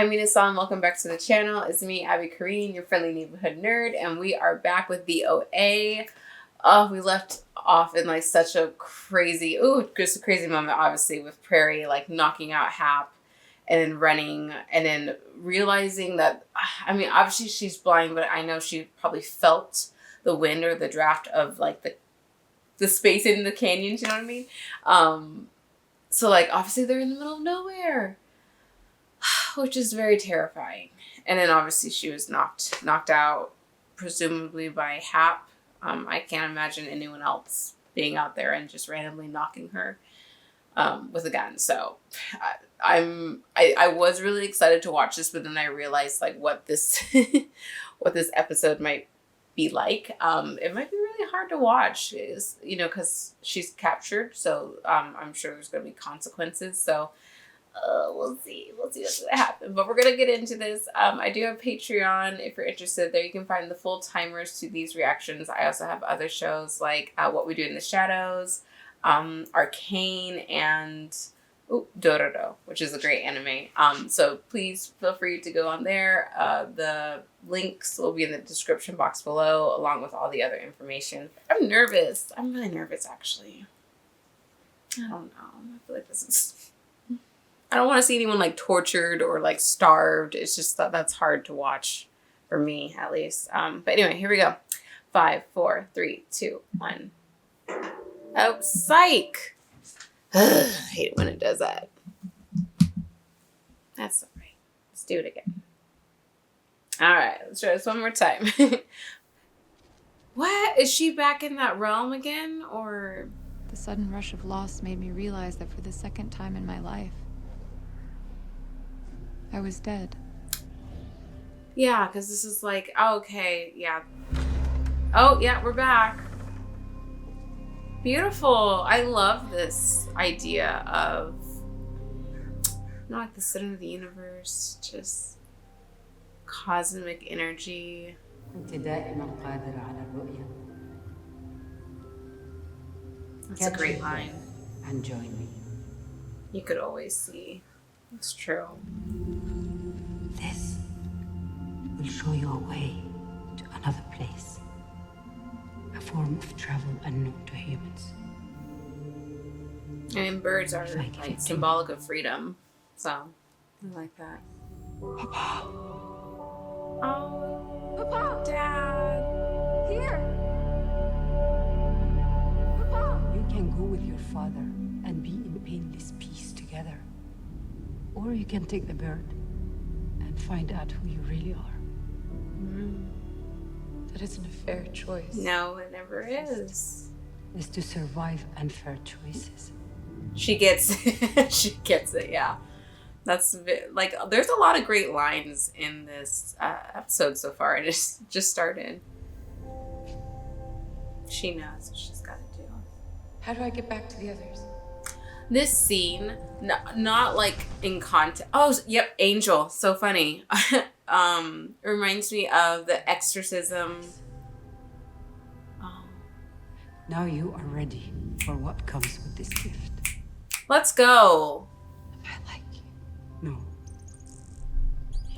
Hi, Minasan. Welcome back to the channel. It's me, Abby Kareen, your friendly neighborhood nerd, and we are back with the OA. Oh, we left off in like such a crazy, just a crazy moment, obviously, with Prairie like knocking out Hap and then running and then realizing that, I mean, obviously she's blind, but I know she probably felt the wind or the draft of like the space in the canyons, you know what I mean? So like obviously they're in the middle of nowhere, which is very terrifying. And then obviously she was knocked out, presumably by Hap. I can't imagine anyone else being out there and just randomly knocking her with a gun. So I was really excited to watch this, but then I realized like what this what this episode might be like. It might be really hard to watch, is because she's captured. So I'm sure there's going to be consequences. So we'll see what's going to happen. But we're going to get into this. I do have Patreon if you're interested. There you can find the full timers to these reactions. I also have other shows like What We Do in the Shadows, Arcane, and Dororo, which is a great anime. So please feel free to go on there. The links will be in the description box below, along with all the other information. I'm nervous. I'm really nervous, actually. I don't know. I feel like this is... I don't want to see anyone like tortured or like starved. It's just that's hard to watch for me, at least. But anyway, here we go. 5, 4, 3, 2, 1. Oh, psych! I hate it when it does that. That's all right. Let's do it again. All right, let's try this one more time. What? Is she back in that realm again, or? The sudden rush of loss made me realize that for the second time in my life, I was dead. Yeah, because this is like, oh, okay, yeah. Oh, yeah, we're back. Beautiful. I love this idea of not like the center of the universe, just cosmic energy. That's a great line. And join me. You could always see. It's true. This will show you a way to another place. A form of travel unknown to humans. I mean, birds are like symbolic of freedom. So, I like that. Papa! Oh, Papa! Dad! Here! Papa! You can go with your father and be in painless peace together. Or you can take the bird and find out who you really are. That isn't a fair choice. No, it never is. Is to survive unfair choices. She gets she gets it, yeah. That's like, there's a lot of great lines in this episode so far. It just started. She knows what she's got to do. How do I get back to the others? This scene, not like in context. Oh, yep, Angel. So funny. Reminds me of The Exorcism. Oh. Now you are ready for what comes with this gift. Let's go. I like you. No.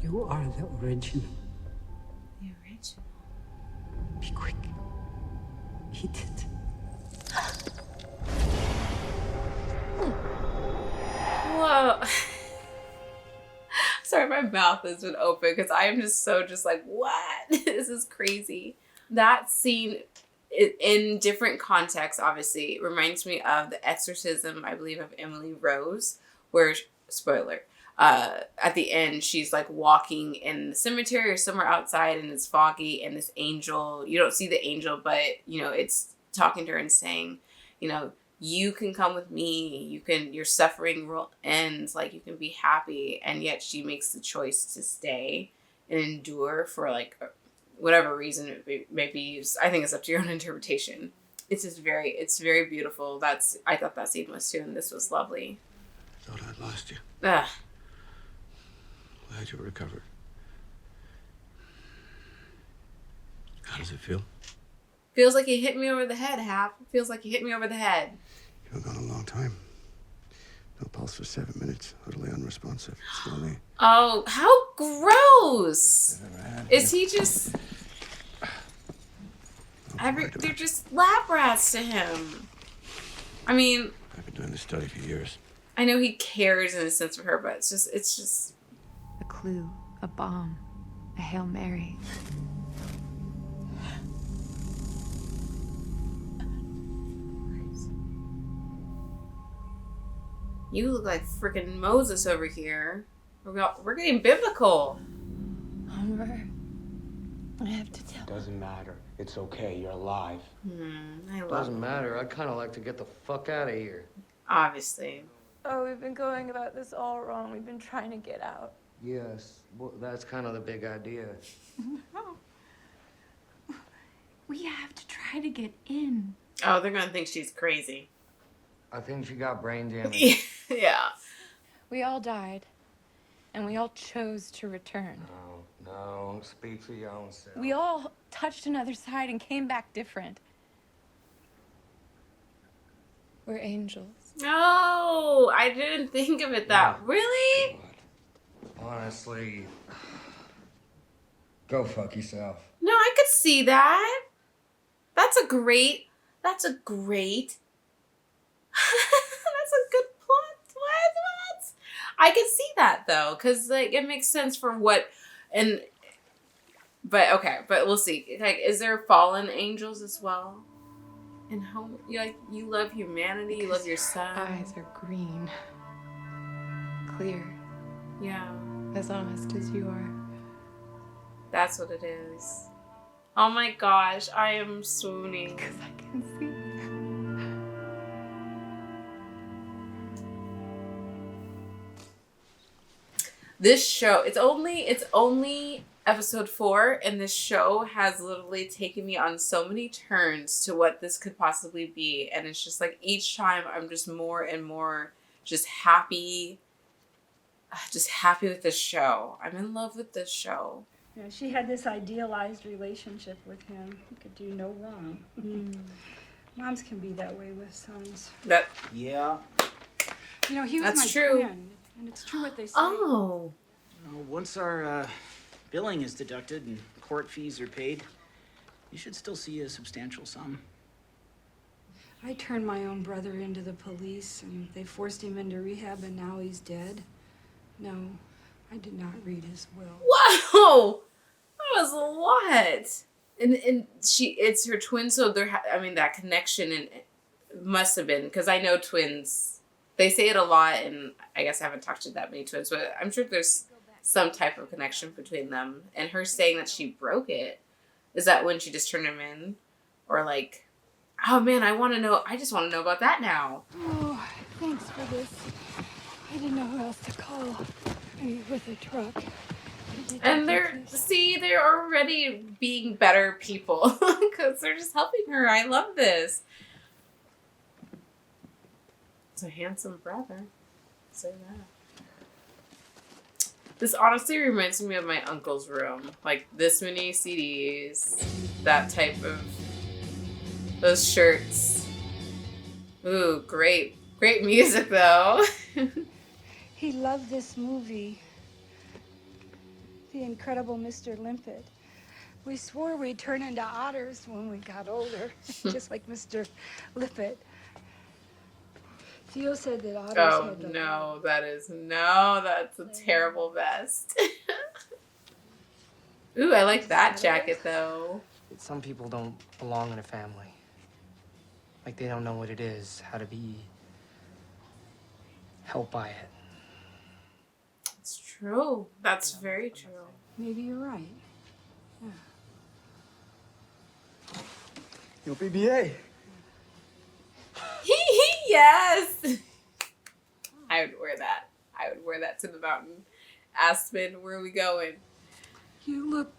You are the original. The original. Be quick. Eat it. Whoa. Sorry, my mouth has been open because I am just like, what? This is crazy. That scene, in different contexts, obviously, reminds me of The Exorcism, I believe, of Emily Rose, where, spoiler, at the end, she's like walking in the cemetery or somewhere outside and it's foggy, and this angel, you don't see the angel, but, it's talking to her and saying, you can come with me. Your suffering will end. Like, you can be happy. And yet she makes the choice to stay and endure for like whatever reason it may be used. I think it's up to your own interpretation. It's very beautiful. I thought that scene was too, and this was lovely. I thought I'd lost you. Ugh. Glad you recovered. How does it feel? Feels like you hit me over the head, Hap. Feels like you hit me over the head. You've gone a long time. No pulse for 7 minutes. Utterly unresponsive. Slowly. Oh, how gross! I've ever had. Is he just... Worried about They're it. just lab rats to him. I mean, I've been doing this study for years. I know he cares in a sense for her, but it's just... A clue, a bomb, a Hail Mary. You look like freaking Moses over here. We're getting biblical. Oliver, I have to tell. Doesn't matter. It's okay. You're alive. I love Doesn't it. matter. I'd kind of like to get the fuck out of here. Obviously. Oh, we've been going about this all wrong. We've been trying to get out. Yes, well, that's kind of the big idea. No. We have to try to get in. Oh, they're gonna think she's crazy. I think she got brain damage. Yeah. We all died, and we all chose to return. No, speak for your own self. We all touched another side and came back different. We're angels. No, I didn't think of it that. Really? Honestly, go fuck yourself. No, I could see that. That's a great. That's a good plot. What? I could see that though, because like it makes sense for what, but we'll see. Like, is there fallen angels as well? And how you love humanity, you love your son. Eyes are green, clear, Yeah, as honest as you are. that's what it is. Oh my gosh, I am swooning. Because I can see. This show, it's only episode 4, and this show has literally taken me on so many turns to what this could possibly be, and it's just like each time I'm just more and more just happy with this show. I'm in love with this show. Yeah, she had this idealized relationship with him. He could do no wrong. Moms can be that way with sons. That Yeah. You know, he was That's my true. twin, and it's true what they say. oh Once our billing is deducted and court fees are paid, you should still see a substantial sum. I turned my own brother into the police, and they forced him into rehab, and now he's dead. No, I did not read his will. wow, that was a lot. And it's her twin, so that connection and must have been, because I know twins. They say it a lot, and I guess I haven't talked to that many twins, but I'm sure there's some type of connection between them. And her saying that she broke it, is that when she just turned him in? Or like, oh man, I just want to know about that now. Oh, thanks for this. I didn't know who else to call. With a truck. And they're already being better people, because they're just helping her. I love this. It's a handsome brother. Say that. This honestly reminds me of my uncle's room. Like this many CDs, that type of, those shirts. Ooh, great music though. He loved this movie, The Incredible Mr. Limpet. We swore we'd turn into otters when we got older, just like Mr. Limpet. Theo said that otters Oh had the... no, that's a terrible vest. Ooh, I like that jacket though. Some people don't belong in a family. Like they don't know what it is, how to be helped by it. It's true. That's very true. Maybe you're right. Yo, PBA. Yes. I would wear that. I would wear that to the mountain. Aspen, where are we going? You look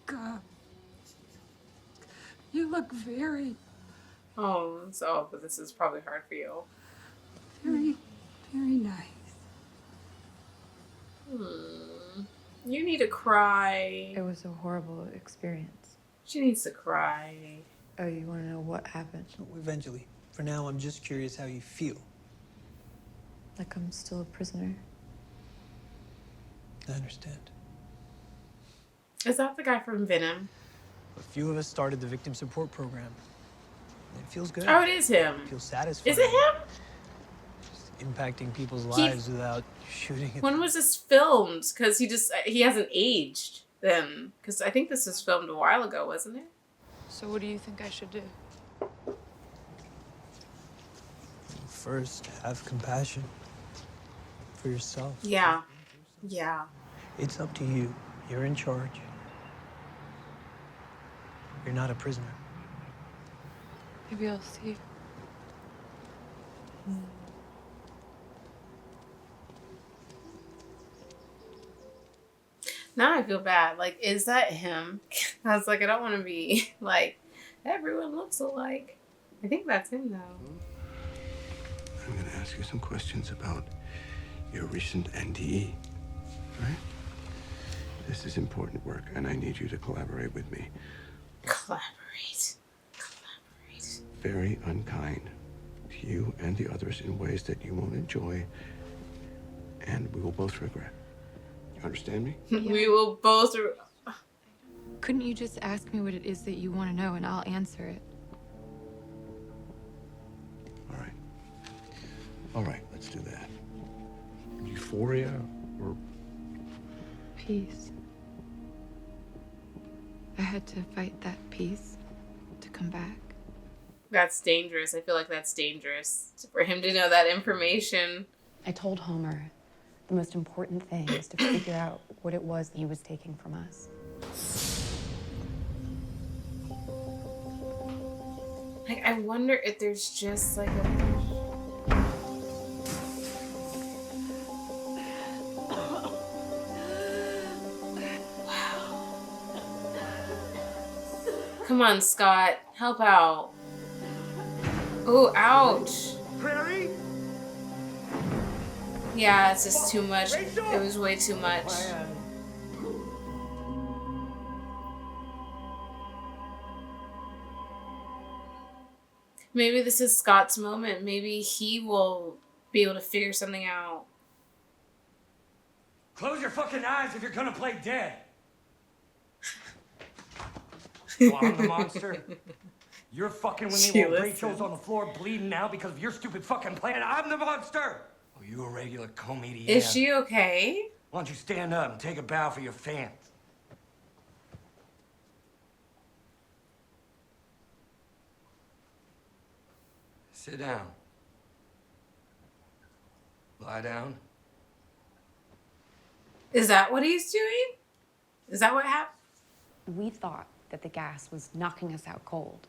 very, But this is probably hard for you. very, very nice. You need to cry. It was a horrible experience. She needs to cry. Oh, you want to know what happened? Eventually. For now, I'm just curious how you feel. Like I'm still a prisoner. I understand. Is that the guy from Venom? A few of us started the victim support program. It feels good. Oh, it is him. It feels satisfying. Is it him? Just impacting people's lives without shooting at When them. was this filmed? Because he hasn't aged then. Because I think this was filmed a while ago, wasn't it? So what do you think I should do? First, have compassion for yourself. Yeah. Yeah. It's up to you. You're in charge. You're not a prisoner. Maybe I'll see. Now I feel bad. Like, is that him? I was like, I don't want to be like, everyone looks alike. I think that's him, though. I'm going to ask you some questions about your recent NDE, right? This is important work, and I need you to collaborate with me. Collaborate. Very unkind to you and the others in ways that you won't enjoy, and we will both regret. You understand me? We will both. Couldn't you just ask me what it is that you want to know and I'll answer it? All right, let's do that. Euphoria or Peace. I had to fight that peace to come back. That's dangerous. I feel like that's dangerous for him to know that information. I told Homer the most important thing is to figure out what it was he was taking from us. Like, I wonder if there's just like a... Come on, Scott. Help out. Oh, ouch. Prairie? Yeah, it's just too much. It was way too much. Maybe this is Scott's moment. Maybe he will be able to figure something out. Close your fucking eyes if you're gonna play dead. So I'm the monster. You're fucking with me while Rachel's on the floor bleeding out because of your stupid fucking plan. I'm the monster. Oh, you a regular comedian. Is she okay? Why don't you stand up and take a bow for your fans? Sit down. Lie down. Is that what he's doing? Is that what happened? We thought that the gas was knocking us out cold.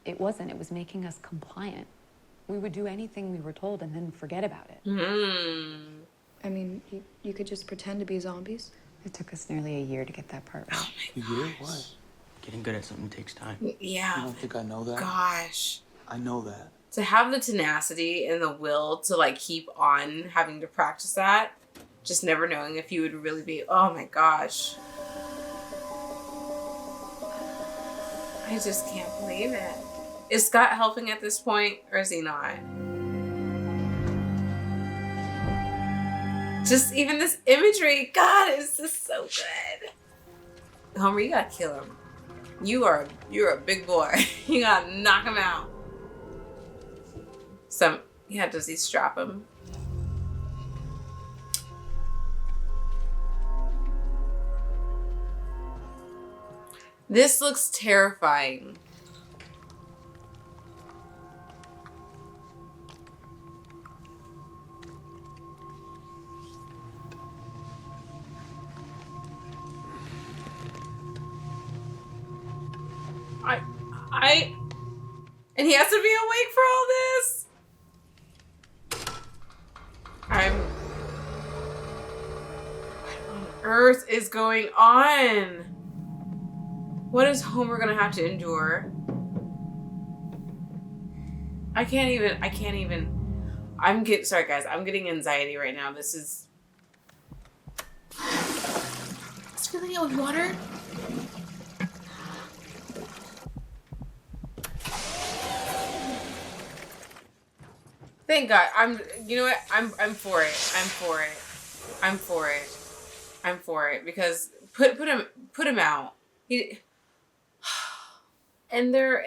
It wasn't. It was making us compliant. We would do anything we were told and then forget about it. I mean, you could just pretend to be zombies. It took us nearly a year to get that part right. A year? What? Getting good at something takes time. Yeah. You don't think I know that? Gosh. I know that. To have the tenacity and the will to like keep on having to practice that, just never knowing if you would really be, oh my gosh. I just can't believe it. Is Scott helping at this point or is he not? Just even this imagery, God, it's just so good. Homer, you gotta kill him. You're a big boy. You gotta knock him out. Does he strap him? This looks terrifying. And he has to be awake for all this? What on earth is going on? What is Homer gonna have to endure? I can't even. Sorry guys, I'm getting anxiety right now. This is... It's filling it with water? Thank God. You know what? I'm for it. I'm for it. I'm for it. I'm for it because put him out. He, and they're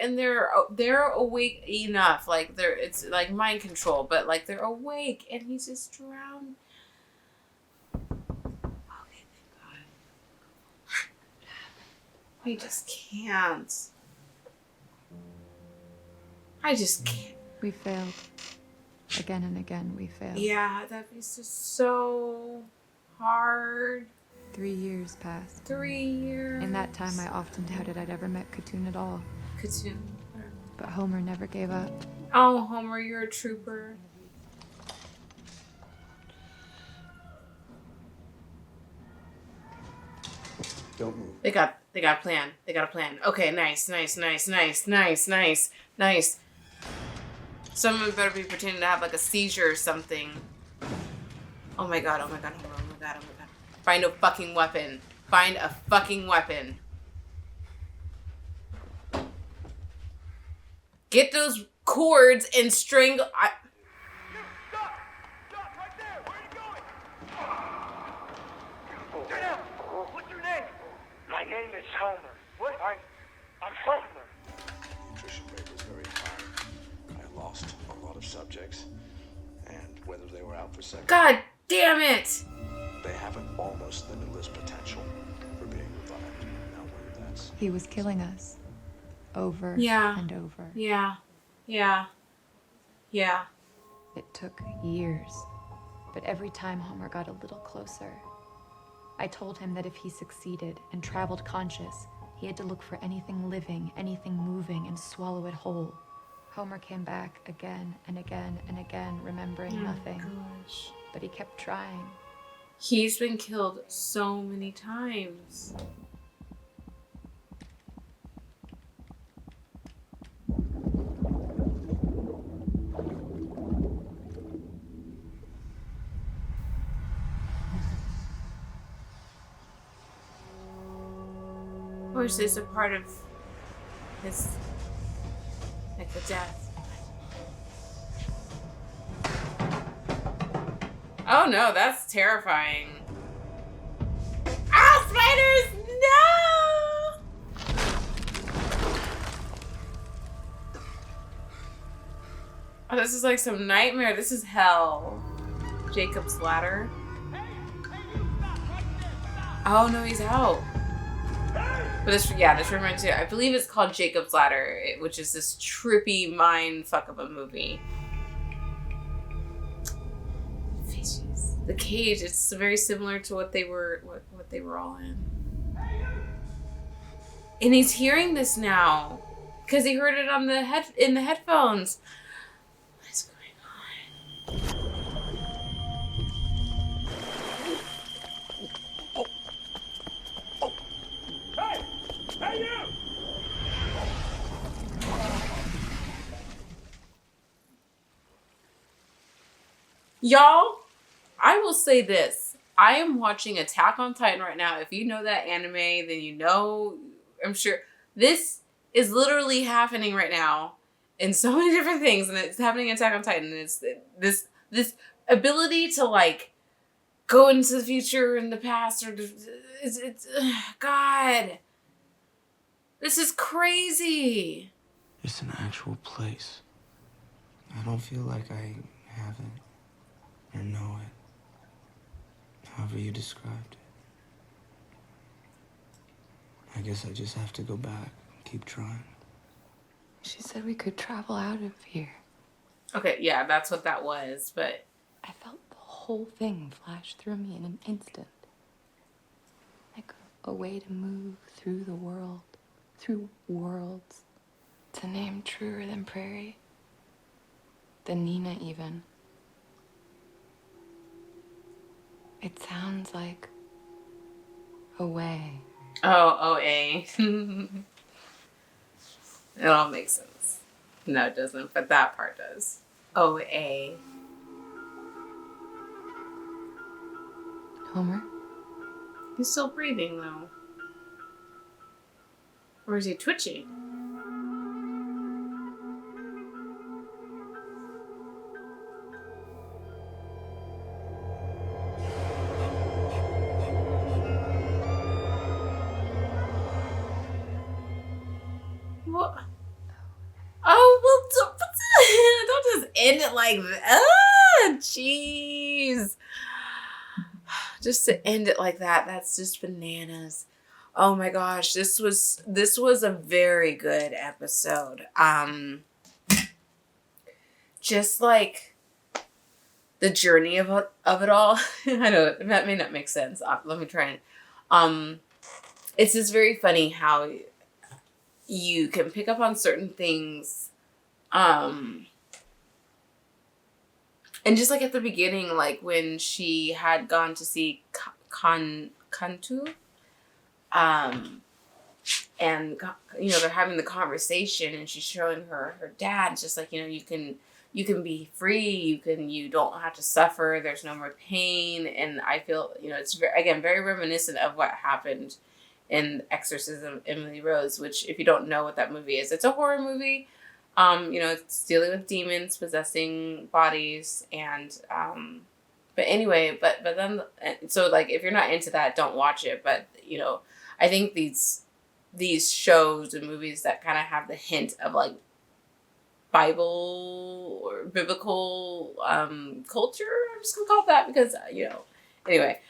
awake enough. Like it's like mind control, but like they're awake, and he's just drowned. Okay, thank God. I just can't. I just can't. We failed. Again and again, we failed. Yeah, that is just so hard. 3 years passed. 3 years. In that time, I often doubted I'd ever met Katoon at all. Katoon. But Homer never gave up. Oh, Homer, you're a trooper. Don't move. They got a plan. They got a plan. Okay, nice. Someone better be pretending to have like a seizure or something. Oh my god, Homer, oh my god. Find a fucking weapon. Find a fucking weapon. Get those cords and strangle. Stop right there! Where are you going? Sit down! What's your name? My name is Homer. What? I'm Homer. The attrition rate was very high. I lost a lot of subjects, and whether they were out for second. God damn it! They have an almost limitless potential for being revived. Now whether that's He was killing us. Over and over. Yeah. It took years. But every time Homer got a little closer, I told him that if he succeeded and traveled conscious, he had to look for anything living, anything moving, and swallow it whole. Homer came back again and again and again, remembering nothing. Gosh. But he kept trying. He's been killed so many times. Or is this a part of his, like, the death? Oh no, that's terrifying. Ah, spiders! No! Oh, this is like some nightmare. This is hell. Jacob's ladder. Oh no, he's out. But this reminds me. I believe it's called Jacob's Ladder, which is this trippy mind fuck of a movie. Fishes. The cage. It's very similar to what they were all in. And he's hearing this now because he heard it on in the headphones. What is going on? Hey, you! Y'all, I will say this. I am watching Attack on Titan right now. If you know that anime, then you know, I'm sure. This is literally happening right now in so many different things. And it's happening in Attack on Titan. And it's this ability to, like, go into the future and the past. Or it's God. This is crazy. It's an actual place. I don't feel like I have it or know it. However you described it. I guess I just have to go back and keep trying. She said we could travel out of here. Okay, yeah, that's what that was, but I felt the whole thing flash through me in an instant. Like a way to move through the world, through worlds. It's a name truer than Prairie, than Nina even. It sounds like away. Oh, OA. It all makes sense. No, it doesn't, but that part does. OA. Homer? He's still breathing, though. Or is he twitching? What? Oh, well, don't just end it like that. Ah, jeez. Just to end it like that, that's just bananas. Oh my gosh, this was a very good episode. Just like the journey of it all. I know that may not make sense. Let me try and it's just very funny how you can pick up on certain things. And just like at the beginning, like when she had gone to see Kantu, and they're having the conversation, and she's showing her dad, just like, you can be free, you don't have to suffer, there's no more pain. And I feel, it's very reminiscent of what happened in Exorcism of Emily Rose, which, if you don't know what that movie is, it's a horror movie. It's dealing with demons possessing bodies, and but anyway, but then, so like, if you're not into that, don't watch it. But I think these shows and movies that kind of have the hint of like Bible or biblical culture, I'm just gonna call it that, because anyway,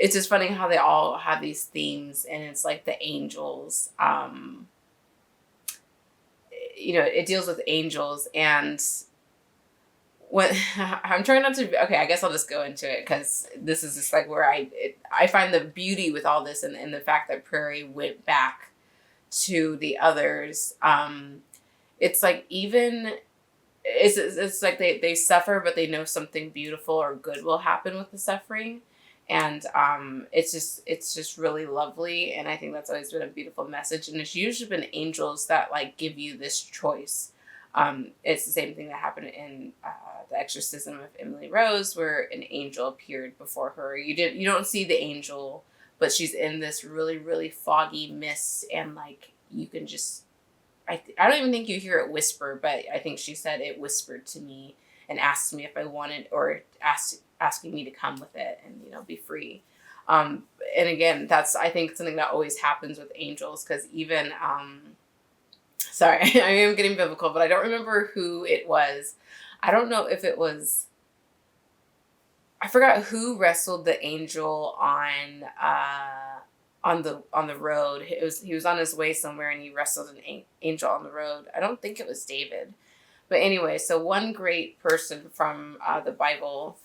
it's just funny how they all have these themes, and it's like the angels. It deals with angels, and when I'm trying not to. Okay, I guess I'll just go into it, because this is just like where I find the beauty with all this, and the fact that Prairie went back to the others. It's like, even it's like they suffer, but they know something beautiful or good will happen with the suffering. And it's just really lovely, and I think that's always been a beautiful message. And it's usually been angels that like give you this choice. It's the same thing that happened in the Exorcism of Emily Rose, where an angel appeared before her. You don't see the angel, but she's in this really, really foggy mist, and like you can just I don't even think you hear it whisper, but I think she said it whispered to me and asked me if I wanted, or asking me to come with it and be free. And again, that's, I think, something that always happens with angels, because even sorry, I am getting biblical, but I don't remember who it was. I don't know if it was, I forgot who wrestled the angel on the road. He was on his way somewhere, and he wrestled an angel on the road. I don't think it was David. But anyway, so one great person from the Bible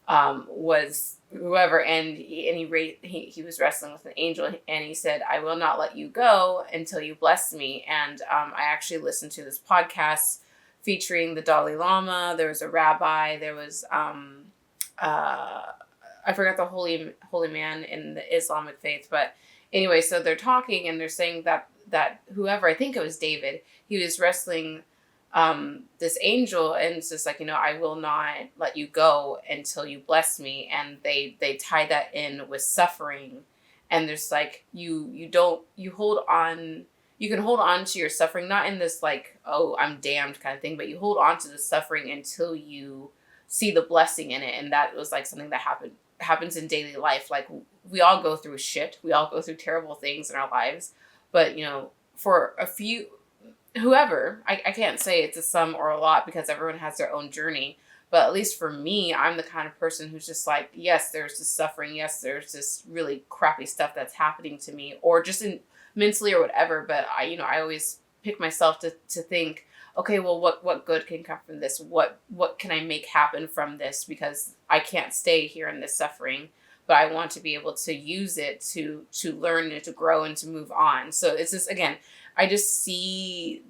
was whoever, and he was wrestling with an angel, and he said, "I will not let you go until you bless me." And I actually listened to this podcast featuring the Dalai Lama. There was a rabbi. There was I forgot the holy man in the Islamic faith, but anyway, so they're talking, and they're saying that whoever, I think it was David, he was wrestling this angel, and it's just like, I will not let you go until you bless me. And they tie that in with suffering, and there's like, you hold on, you can hold on to your suffering, not in this like, oh, I'm damned kind of thing, but you hold on to the suffering until you see the blessing in it. And that was like something that happens in daily life. Like, we all go through shit, we all go through terrible things in our lives, but for a few, whoever, I can't say it's a some or a lot, because everyone has their own journey, but at least for me, I'm the kind of person who's just like, yes, there's this suffering, yes, there's this really crappy stuff that's happening to me, or just mentally or whatever, but I always pick myself to think, okay, well, what good can come from this? What can I make happen from this? Because I can't stay here in this suffering, but I want to be able to use it to learn and to grow and to move on. So it's just, again, I just see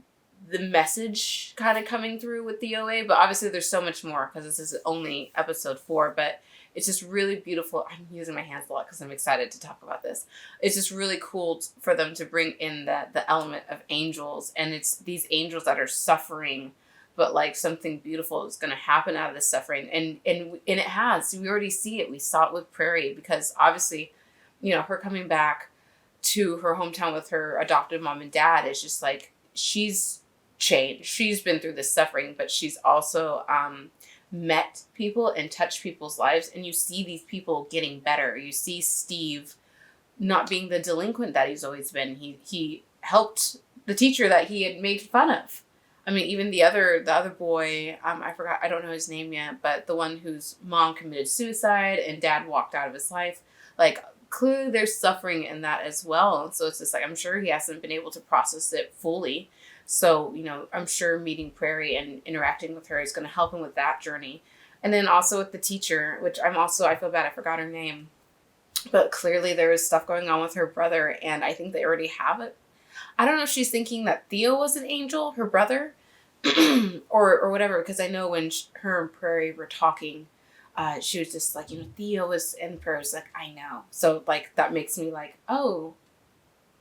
the message kind of coming through with the OA, but obviously there's so much more, because this is only episode 4, but it's just really beautiful. I'm using my hands a lot because I'm excited to talk about this. It's just really cool for them to bring in the element of angels, and it's these angels that are suffering, but like something beautiful is going to happen out of this suffering. And it has. We already see it. We saw it with Prairie, because obviously, her coming back to her hometown with her adopted mom and dad is just like, she's changed. She's been through this suffering, but she's also met people and touched people's lives, and you see these people getting better. You see Steve not being the delinquent that he's always been. He helped the teacher that he had made fun of. I mean, even the other boy, I forgot, I don't know his name yet, but the one whose mom committed suicide and dad walked out of his life, like, clearly there's suffering in that as well. So it's just like, I'm sure he hasn't been able to process it fully. So, you know, I'm sure meeting Prairie and interacting with her is going to help him with that journey. And then also with the teacher, which I feel bad, I forgot her name. But clearly there was stuff going on with her brother, and I think they already have it. I don't know if she's thinking that Theo was an angel, her brother, or whatever, because I know when her and Prairie were talking, she was just like, you know, Theo was, and Prairie was like, I know. So, like, that makes me like, oh,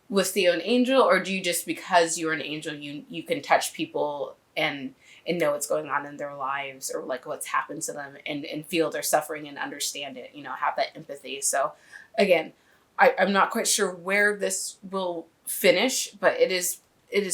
was Theo an angel, or do you just, because you're an angel, you can touch people and know what's going on in their lives, or like what's happened to them, and feel their suffering and understand it, you know, have that empathy. So again, I'm not quite sure where this will finish, but it is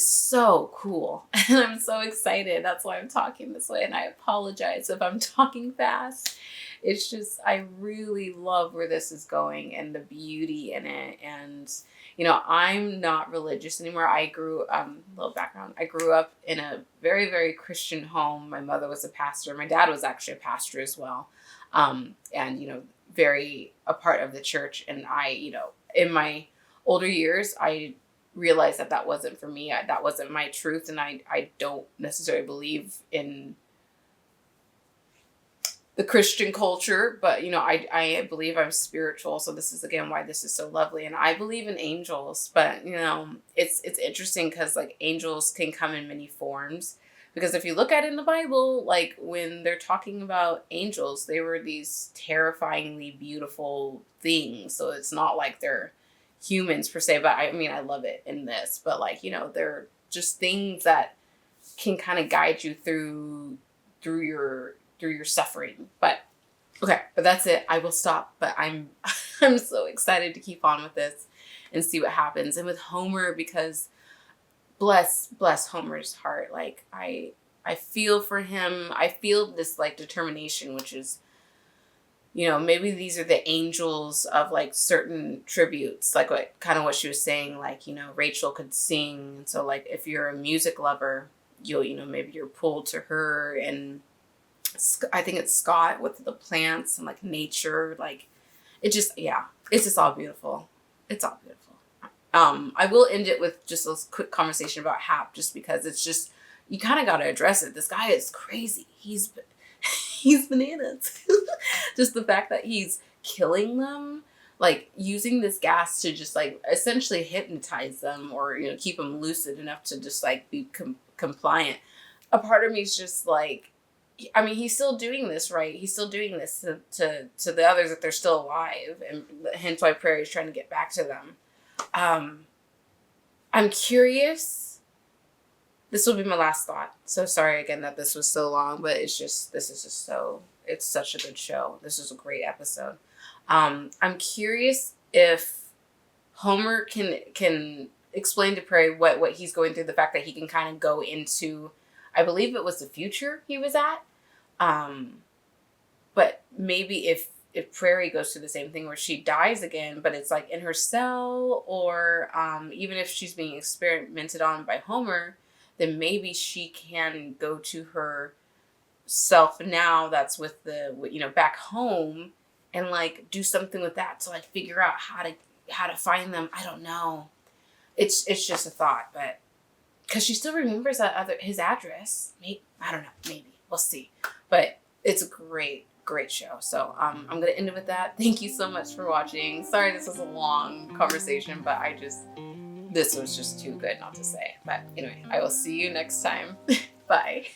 so cool. And I'm so excited. That's why I'm talking this way. And I apologize if I'm talking fast. It's just, I really love where this is going and the beauty in it. And, you know, I'm not religious anymore. Little background. I grew up in a very, very Christian home. My mother was a pastor. My dad was actually a pastor as well. And, you know, very a part of the church. And I, you know, in my older years, I realized that wasn't for me. That wasn't my truth. And I don't necessarily believe in the Christian culture, but, you know, I believe I'm spiritual. So this is, again, why this is so lovely. And I believe in angels, but, you know, it's interesting because, like, angels can come in many forms. Because if you look at it in the Bible, like, when they're talking about angels, they were these terrifyingly beautiful things. So it's not like they're humans per se, but I mean, I love it in this, but, like, you know, they're just things that can kind of guide you through your suffering. But okay, but that's it. I will stop, but I'm so excited to keep on with this and see what happens. And with Homer, because bless Homer's heart. Like, I feel for him. I feel this, like, determination, which is, you know, maybe these are the angels of, like, certain tributes, like what she was saying, like, you know, Rachel could sing. So, like, if you're a music lover, you know, maybe you're pulled to her. And I think it's Scott with the plants and, like, nature. Like, it's just all beautiful. It's all beautiful. I will end it with just a quick conversation about Hap, just because it's just, you kind of got to address it. This guy is crazy. He's bananas. Just the fact that he's killing them, like, using this gas to just, like, essentially hypnotize them, or, you know, keep them lucid enough to just, like, be compliant. A part of me is just like, I mean, he's still doing this, right? He's still doing this to the others if they're still alive, and hence why Prairie's trying to get back to them. I'm curious. This will be my last thought. So sorry again that this was so long, but it's such a good show. This is a great episode. I'm curious if Homer can explain to Prairie what he's going through, the fact that he can kind of go into, I believe it was the future he was at. But maybe if Prairie goes through the same thing where she dies again, but it's, like, in her cell, or even if she's being experimented on by Homer, then maybe she can go to her self now that's with the, you know, back home, and, like, do something with that to, like, figure out how to find them. I don't know. It's just a thought, but because she still remembers his address. Maybe, I don't know. Maybe we'll see. But it's a great show. So I'm gonna end it with that. Thank you so much for watching. Sorry this was a long conversation, but this was just too good not to say. But anyway, I will see you next time. Bye.